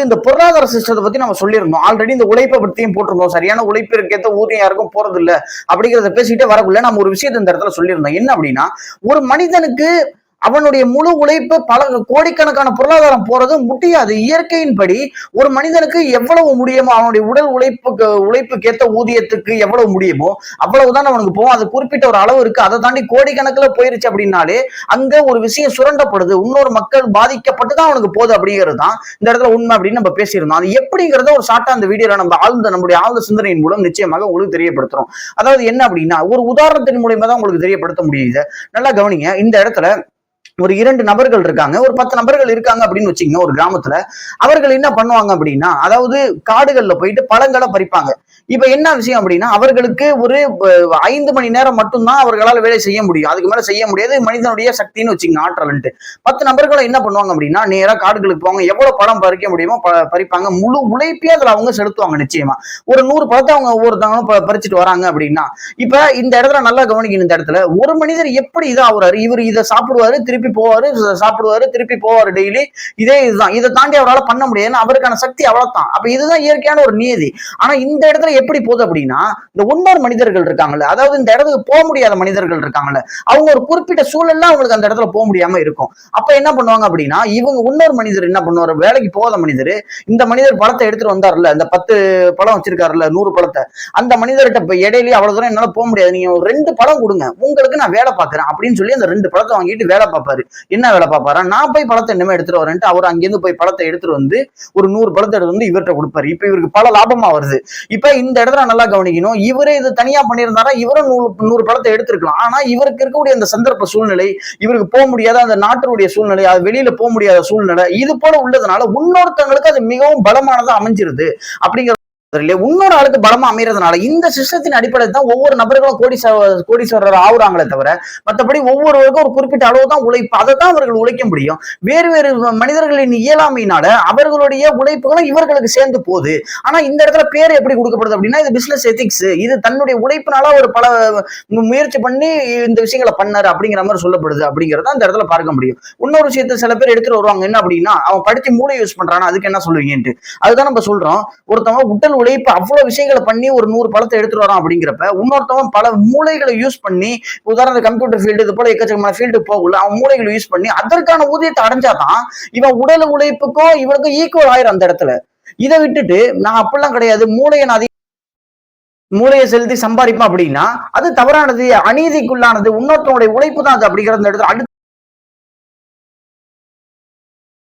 இந்த பொருளாதார சிஸ்டத்தை பத்தி நம்ம சொல்லியிருந்தோம் ஆல்ரெடி. இந்த உழைப்பை பத்தியும் போட்டிருந்தோம். சரியான உழைப்பிற்கேற்ற ஊதியம் யாருக்கும் போறது இல்ல அப்படிங்கிறத பேசிட்டே வரக்குள்ள நம்ம ஒரு விஷயத்தை இந்த இடத்துல சொல்லியிருந்தோம். என்ன அப்படின்னா, ஒரு மனிதனுக்கு அவனுடைய முழு உழைப்பு பல கோடிக்கணக்கான பொருளாதாரம் போறது முடியாது. இயற்கையின்படி ஒரு மனிதனுக்கு எவ்வளவு முடியுமோ, அவனுடைய உடல் உழைப்புக்கேற்ற ஊதியத்துக்கு எவ்வளவு முடியுமோ அவ்வளவுதான் அவனுக்கு போகும். அது குறிப்பிட்ட ஒரு அளவு இருக்கு. அதை தாண்டி கோடிக்கணக்கில் போயிருச்சு அப்படின்னாலே அங்க ஒரு விஷயம் சுரண்டப்படுது, இன்னொரு மக்கள் பாதிக்கப்பட்டுதான் அவனுக்கு போகுது அப்படிங்கிறது தான் இந்த இடத்துல உண்மை அப்படின்னு நம்ம பேசியிருந்தோம். அது எப்படிங்கிறத ஒரு ஷார்ட்டா அந்த வீடியோல நம்மளுடைய ஆழ்ந்த சிந்தனையின் மூலம் நிச்சயமாக உங்களுக்கு தெரியப்படுத்துறோம். அதாவது என்ன அப்படின்னா, ஒரு உதாரணத்தின் மூலியமா தான் உங்களுக்கு தெரியப்படுத்த முடியுது. நல்லா கவனிங்க. இந்த இடத்துல ஒரு 2 நபர்கள் இருக்காங்க, ஒரு 10 நபர்கள் இருக்காங்க அப்படின்னு வச்சுக்கோங்க ஒரு கிராமத்துல. அவர்கள் என்ன பண்ணுவாங்க அப்படின்னா, அதாவது காடுகள்ல போயிட்டு பழங்களை பறிப்பாங்க. இப்ப என்ன விஷயம் அப்படின்னா, அவர்களுக்கு ஒரு 5 மணி நேரம் மட்டும்தான் அவர்களால் வேலை செய்ய முடியும். அதுக்கு மேல செய்ய முடியாது. மனிதனுடைய சக்தின்னு வச்சுக்கோங்க, ஆற்றல்ன்ட்டு. 10 நபர்களும் என்ன பண்ணுவாங்க அப்படின்னா, நேரா காடுகளுக்கு போவாங்க. எவ்வளவு பழம் பறிக்க முடியுமோ பறிப்பாங்க. முழு உழைப்பே அதுல அவங்க செலுத்துவாங்க. நிச்சயமா ஒரு 100 பழத்தை அவங்க ஒவ்வொருத்தவங்களும் பறிச்சுட்டு வராங்க அப்படின்னா, இப்ப இந்த இடத்துல நல்லா கவனிக்கணும். இந்த இடத்துல ஒரு மனிதர் எப்படி இதை ஆகுறாரு, இவர் இதை சாப்பிடுவாரு, திருப்பி போவாரு, சாப்பிடுவாரு, திருப்பி போவாரு, டெய்லி இதுதான். இதை தாண்டி அவரால் பண்ண முடியாது. அவருக்கான சக்தி அவ்வளவுதான். அப்ப இதுதான் இயற்கையான ஒரு நியதி. ஆனா இந்த இடத்துல எப்படி போகுது அப்படின்னா, இந்த இன்னொரு மனிதர்கள் இருக்காங்கல்ல, அதாவது இந்த இடத்துக்கு போக முடியாத மனிதர்கள் இருக்காங்கல்ல, அவங்க ஒரு குறிப்பிட்ட சூழல்ல அவங்களுக்கு அந்த இடத்துல போக முடியாம இருக்கும். அப்ப என்ன பண்ணுவாங்க அப்படின்னா, இவங்க இன்னொரு மனிதர் என்ன பண்ணுவாரு, வேலைக்கு போகாத மனிதர், இந்த மனிதர் பழத்தை எடுத்துட்டு வந்தார்ல, இந்த 10 பழம் வச்சிருக்காருல்ல, 100 பழத்தை, அந்த மனிதர்கிட்ட இடையிலேயே அவ்வளவு தூரம் என்னால போக முடியாது, நீங்க 2 பழம் கொடுங்க, உங்களுக்கு நான் வேலை பார்க்கறேன் அப்படின்னு சொல்லி அந்த 2 பழத்தை வாங்கிட்டு வேலை பார்ப்பாரு. என்ன வேலை பார்ப்பாரா, நான் போய் பழத்தை இனிமே எடுத்துட்டு வரேன்ட்டு அவர் அங்கிருந்து போய் பழத்தை எடுத்துட்டு வந்து ஒரு 100 பழத்தை எடுத்து வந்து இவர்கிட்ட கொடுப்பாரு. இப்ப இவருக்கு பல லாபமா வருது. இப்ப இந்த இடத்துல நல்லா கவனிக்கணும். இவரே இது தனியா பண்ணியிருந்தாரா இவரும் 100 பழத்தை எடுத்திருக்கலாம். ஆனா இவருக்கு இருக்கக்கூடிய அந்த சந்தர்ப்ப சூழ்நிலை, இவருக்கு போக முடியாத அந்த நாட்டினுடைய சூழ்நிலை, அது வெளியில போக முடியாத சூழ்நிலை, இது போல உள்ளதுனால இன்னொருத்தவங்களுக்கு அது மிகவும் பலமானதா அமைஞ்சிருது. அப்படிங்கிற இன்னொரு ஆளுக்கு பலமா அமைறதுனால இந்த சிஸ்டத்தின் அடிப்படையில் தான் ஒவ்வொரு நபர்களும் கோடீஸ்வரர் ஆகுறாங்களே தவிர, மற்றபடி ஒவ்வொருவருக்கும் ஒரு குறிப்பிட்ட அளவு தான் உழைப்பு, அதை தான் அவர்கள் உழைக்க முடியும். வேறு வேறு மனிதர்களின் இயலாமையினால அவர்களுடைய உழைப்புகளும் இவர்களுக்கு சேர்ந்து போகுது. ஆனா இந்த இடத்துல பேர் எப்படி கொடுக்கப்படுது அப்படின்னா, இது பிசினஸ் எத்திக்ஸ், இது தன்னுடைய உழைப்பினால ஒரு பல முயற்சி பண்ணி இந்த விஷயங்களை பண்ணாரு அப்படிங்கிற மாதிரி சொல்லப்படுது. அப்படிங்கிறத அந்த இடத்துல பார்க்க முடியும். இன்னொரு விஷயத்த சில பேர் எடுத்துட்டு வருவாங்க, என்ன அப்படின்னா, அவன் படிச்சு மூளை யூஸ் பண்றானா, அதுக்கு என்ன சொல்லுவீங்கன்ட்டு. அதுதான் நம்ம சொல்றோம். ஒருத்தவங்க உடல் உழைப்பு அவ்வளவு விஷயங்களை பண்ணி ஒரு 100 பழத்தை எடுத்துட்டு வரோம் அப்படிங்கிறப்ப, இன்னொருத்தவன் பல மூளைகளை யூஸ் பண்ணி, உதாரணத்துக்கு கம்ப்யூட்டர் ஃபீல்டு இது போல எக்கச்சக்கமான ஃபீல்டு போகல, அவன் மூளைகளை யூஸ் பண்ணி அதற்கான ஊதியத்தை அடைஞ்சாதான் இவன் உடல் உழைப்புக்கும் இவனுக்கும் ஈக்குவல் ஆயிரும் அந்த இடத்துல. இதை விட்டுட்டு நான் அப்படிலாம் கிடையாது, மூளையை செலுத்தி சம்பாதிப்போம் அப்படின்னா அது தவறானது, அநீதிக்குள்ளானது, இன்னொருத்தவனுடைய உழைப்பு தான் அது அப்படிங்கிற இடத்துல